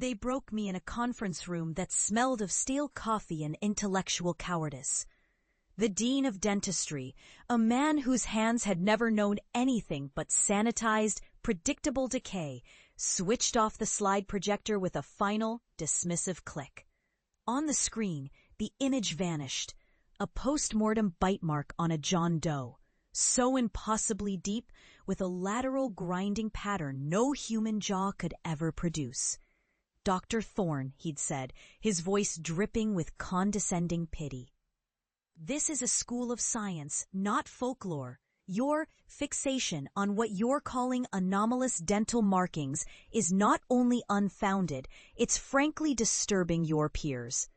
They broke me in a conference room that smelled of stale coffee and intellectual cowardice. The Dean of Dentistry, a man whose hands had never known anything but sanitized, predictable decay, switched off the slide projector with a final, dismissive click. On the screen, the image vanished, a post-mortem bite mark on a John Doe, so impossibly deep with a lateral grinding pattern no human jaw could ever produce. Dr. Thorne, he'd said, his voice dripping with condescending pity. This is a school of science, not folklore. Your fixation on what you're calling anomalous dental markings is not only unfounded, it's frankly disturbing your peers.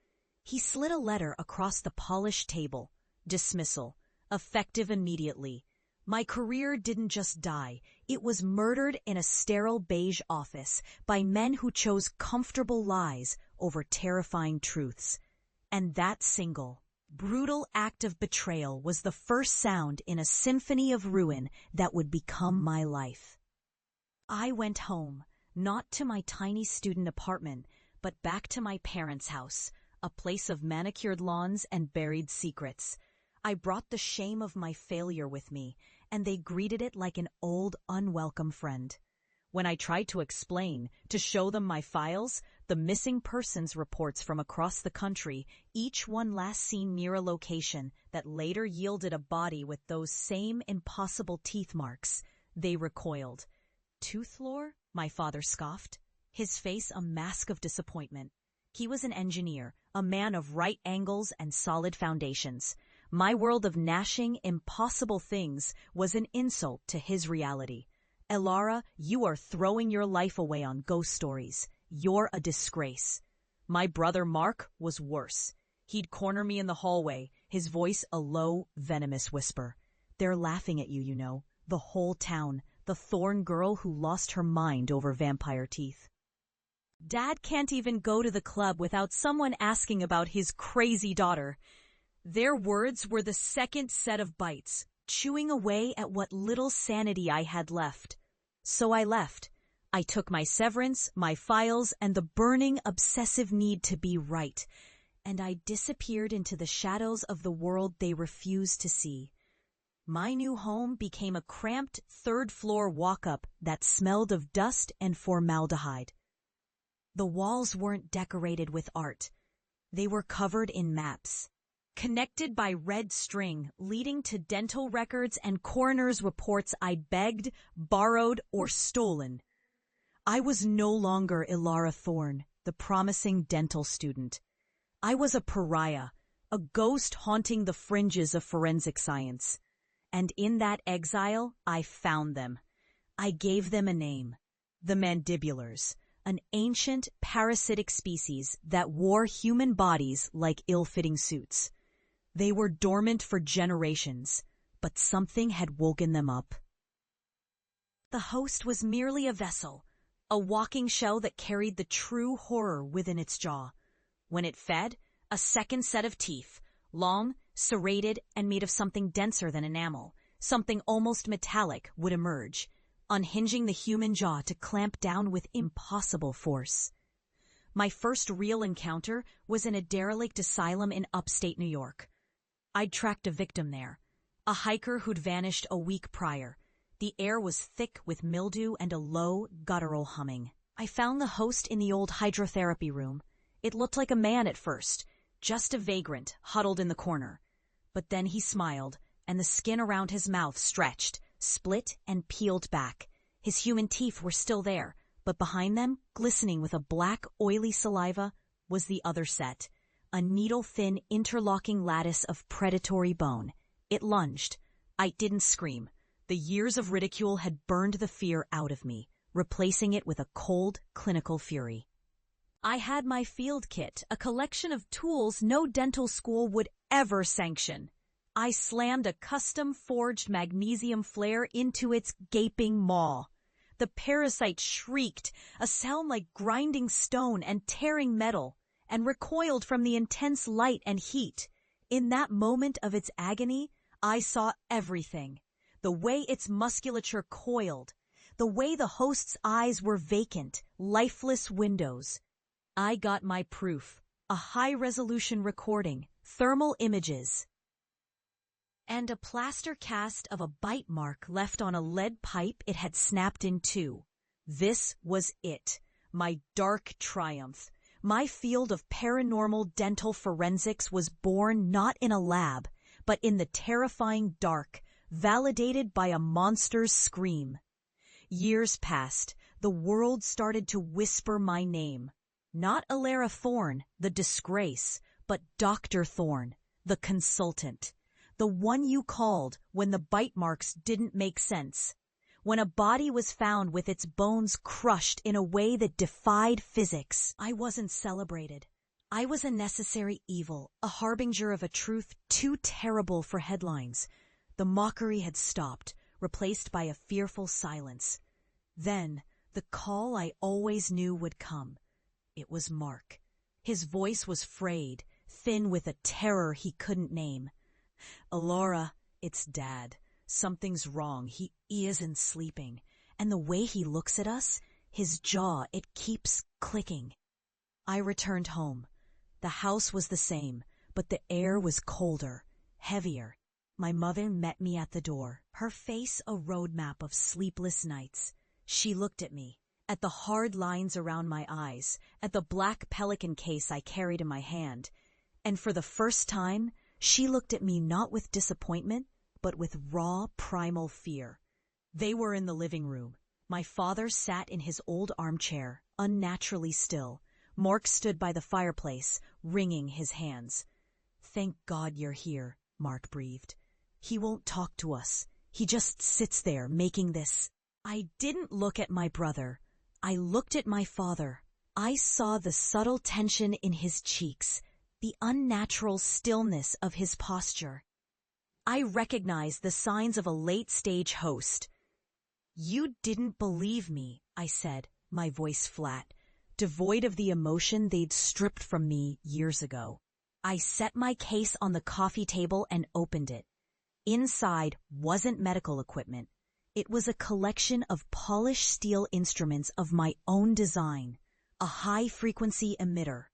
He slid a letter across the polished table. Dismissal. Effective immediately. My career didn't just die. It was murdered in a sterile beige office by men who chose comfortable lies over terrifying truths. And that single, brutal act of betrayal was the first sound in a symphony of ruin that would become my life. I went home, not to my tiny student apartment, but back to my parents' house, a place of manicured lawns and buried secrets. I brought the shame of my failure with me, and they greeted it like an old, unwelcome friend. When I tried to explain, to show them my files, the missing persons reports from across the country, each one last seen near a location that later yielded a body with those same impossible teeth marks, they recoiled. Tooth lore? My father scoffed, his face a mask of disappointment. He was an engineer, a man of right angles and solid foundations. My world of gnashing, impossible things was an insult to his reality. Elara, you are throwing your life away on ghost stories. You're a disgrace. My brother Mark was worse. He'd corner me in the hallway, his voice a low, venomous whisper. They're laughing at you, you know. The whole town. The Thorne girl who lost her mind over vampire teeth. Dad can't even go to the club without someone asking about his crazy daughter. Their words were the second set of bites, chewing away at what little sanity I had left. So I left. I took my severance, my files, and the burning, obsessive need to be right, and I disappeared into the shadows of the world they refused to see. My new home became a cramped third-floor walk-up that smelled of dust and formaldehyde. The walls weren't decorated with art. They were covered in maps, connected by red string leading to dental records and coroner's reports I'd begged, borrowed, or stolen. I was no longer Elara Thorne, the promising dental student. I was a pariah, a ghost haunting the fringes of forensic science. And in that exile, I found them. I gave them a name, the mandibulars, an ancient parasitic species that wore human bodies like ill-fitting suits. They were dormant for generations, but something had woken them up. The host was merely a vessel, a walking shell that carried the true horror within its jaw. When it fed, a second set of teeth, long, serrated, and made of something denser than enamel, something almost metallic, would emerge, unhinging the human jaw to clamp down with impossible force. My first real encounter was in a derelict asylum in upstate New York. I'd tracked a victim there, a hiker who'd vanished a week prior. The air was thick with mildew and a low, guttural humming. I found the host in the old hydrotherapy room. It looked like a man at first, just a vagrant huddled in the corner. But then he smiled, and the skin around his mouth stretched, split, and peeled back. His human teeth were still there, but behind them, glistening with a black, oily saliva, was the other set, a needle-thin interlocking lattice of predatory bone. It lunged. I didn't scream. The years of ridicule had burned the fear out of me, replacing it with a cold, clinical fury. I had my field kit, a collection of tools no dental school would ever sanction. I slammed a custom-forged magnesium flare into its gaping maw. The parasite shrieked, a sound like grinding stone and tearing metal, and recoiled from the intense light and heat. In that moment of its agony, I saw everything. The way its musculature coiled, the way the host's eyes were vacant, lifeless windows, I got my proof. A high-resolution recording, thermal images, and a plaster cast of a bite mark left on a lead pipe it had snapped in two. This was it, my dark triumph. My field of paranormal dental forensics was born not in a lab, but in the terrifying dark, validated by a monster's scream. Years passed. The world started to whisper my name. Not Elara Thorne, the disgrace, but Dr. Thorne, the consultant. The one you called when the bite marks didn't make sense. When a body was found with its bones crushed in a way that defied physics. I wasn't celebrated. I was a necessary evil, a harbinger of a truth too terrible for headlines. The mockery had stopped, replaced by a fearful silence. Then, the call I always knew would come. It was Mark. His voice was frayed, thin with a terror he couldn't name. "Elara, it's Dad. Something's wrong. He isn't sleeping. And the way he looks at us, his jaw, it keeps clicking." I returned home. The house was the same, but the air was colder, heavier. My mother met me at the door, her face a roadmap of sleepless nights. She looked at me, at the hard lines around my eyes, at the black pelican case I carried in my hand, and for the first time, she looked at me not with disappointment, but with raw, primal fear. They were in the living room. My father sat in his old armchair, unnaturally still. Mark stood by the fireplace, wringing his hands. "Thank God you're here," Mark breathed. "He won't talk to us. He just sits there, making this." I didn't look at my brother. I looked at my father. I saw the subtle tension in his cheeks, the unnatural stillness of his posture. I recognized the signs of a late-stage host. "You didn't believe me," I said, my voice flat, devoid of the emotion they'd stripped from me years ago. I set my case on the coffee table and opened it. Inside wasn't medical equipment. It was a collection of polished steel instruments of my own design, a high-frequency emitter,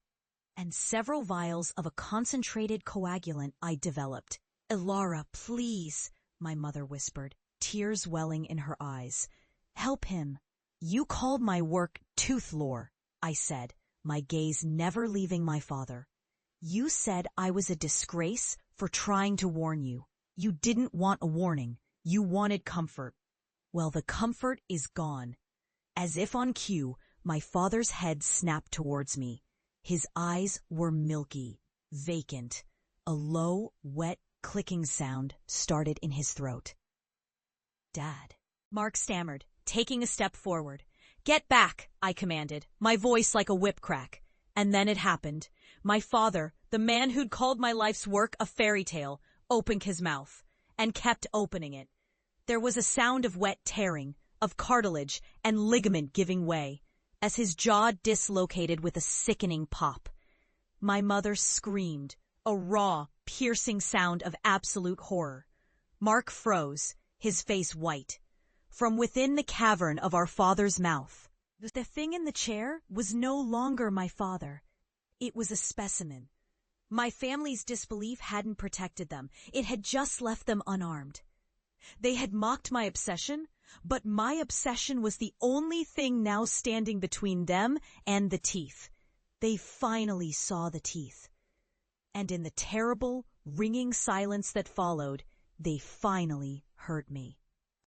and several vials of a concentrated coagulant I developed. "Elara, please," my mother whispered, tears welling in her eyes. "Help him." "You called my work tooth lore," I said, my gaze never leaving my father. "You said I was a disgrace for trying to warn you. You didn't want a warning. You wanted comfort. Well, the comfort is gone." As if on cue, my father's head snapped towards me. His eyes were milky, vacant. A low, wet, clicking sound started in his throat. "Dad," Mark stammered, taking a step forward. "Get back," I commanded, my voice like a whip crack. And then it happened. My father, the man who'd called my life's work a fairy tale, opened his mouth, and kept opening it. There was a sound of wet tearing, of cartilage and ligament giving way, as his jaw dislocated with a sickening pop. My mother screamed, a raw, piercing sound of absolute horror. Mark froze, his face white. From within the cavern of our father's mouth, the thing in the chair was no longer my father. It was a specimen. My family's disbelief hadn't protected them. It had just left them unarmed. They had mocked my obsession, but my obsession was the only thing now standing between them and the teeth. They finally saw the teeth. And in the terrible, ringing silence that followed, they finally heard me.